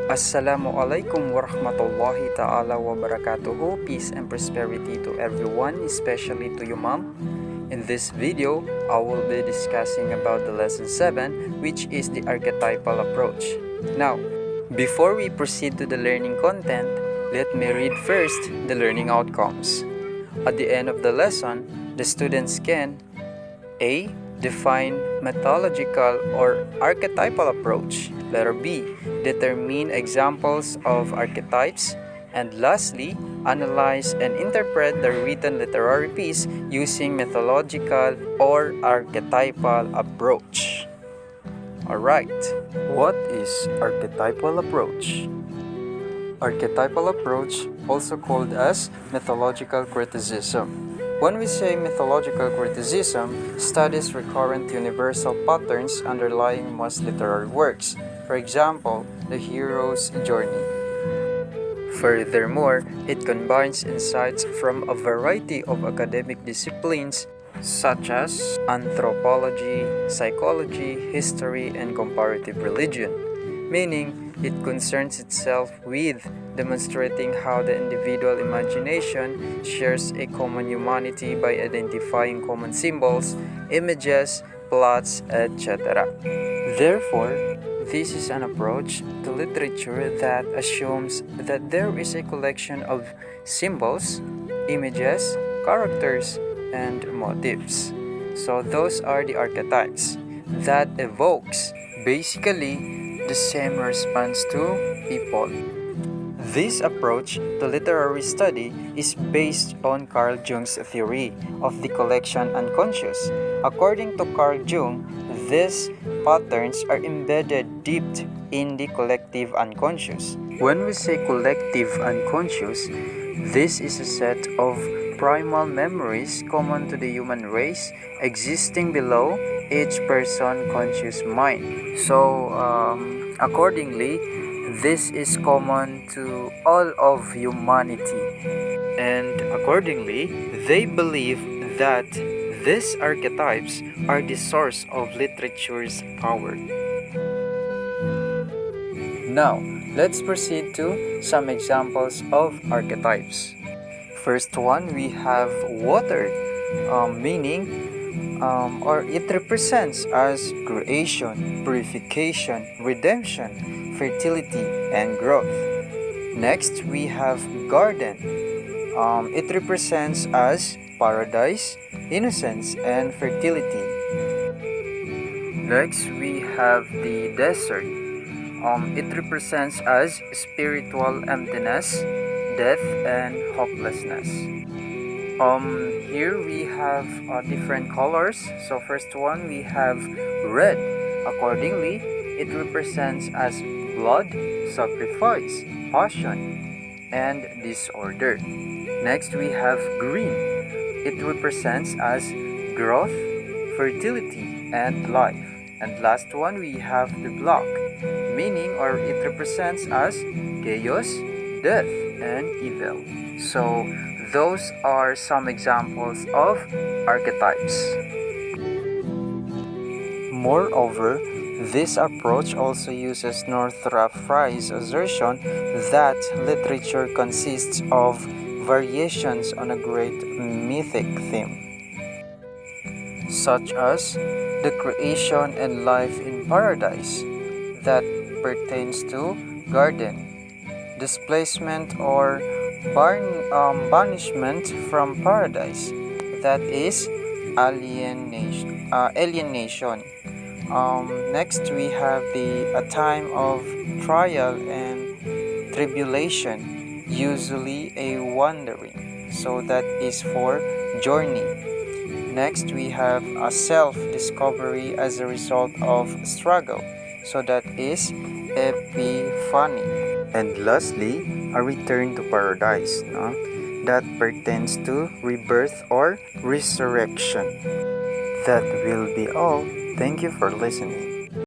Assalamualaikum warahmatullahi ta'ala wabarakatuhu. Peace and prosperity to everyone, especially to you, mom. In this video, I will be discussing about the lesson 7, which is the archetypal approach. Now, before we proceed to the learning content, let me read first the learning outcomes. At the end of the lesson, the students can A. Define methodological or archetypal approach. Letter B. Determine examples of archetypes. And lastly, analyze and interpret the written literary piece using methodological or archetypal approach. Alright, what is archetypal approach? Archetypal approach, also called as methodological criticism. When we say methodological criticism, studies recurrent universal patterns underlying most literary works, for example, the hero's journey. Furthermore, it combines insights from a variety of academic disciplines such as anthropology, psychology, history, and comparative religion, meaning it concerns itself with demonstrating how the individual imagination shares a common humanity by identifying common symbols, images, plots, etc. Therefore, this is an approach to literature that assumes that there is a collection of symbols, images, characters, and motifs. So those are the archetypes that evokes basically the same response to people. This approach to literary study is based on Carl Jung's theory of the collection unconscious. According to Carl Jung, these patterns are embedded deep in the collective unconscious. When we say collective unconscious, this is a set of primal memories common to the human race existing below each person's conscious mind. So, accordingly, this is common to all of humanity. And accordingly, they believe that these archetypes are the source of literature's power. Now, let's proceed to some examples of archetypes. First one, we have water, meaning or it represents as creation, purification, redemption, fertility, and growth. Next, we have garden. It represents as paradise, innocence, and fertility. Next, we have the desert. It represents as spiritual emptiness, death, and hopelessness. Here we have different colors. So first one, we have red. Accordingly, it represents as blood, sacrifice, passion, and disorder. Next, we have green. It represents as growth, fertility, and life. And last one, we have the black, meaning or it represents as chaos, death, and evil. So those are some examples of archetypes. Moreover, this approach also uses Northrop Frye's assertion that literature consists of variations on a great mythic theme, such as the creation and life in paradise that pertains to garden, displacement or banishment from paradise, that is alienation. Next, we have a time of trial and tribulation, usually a wandering, so that is for journey. Next, we have a self-discovery as a result of struggle, so that is epiphany. And lastly, a return to paradise, that pertains to rebirth or resurrection. That will be all. Thank you for listening.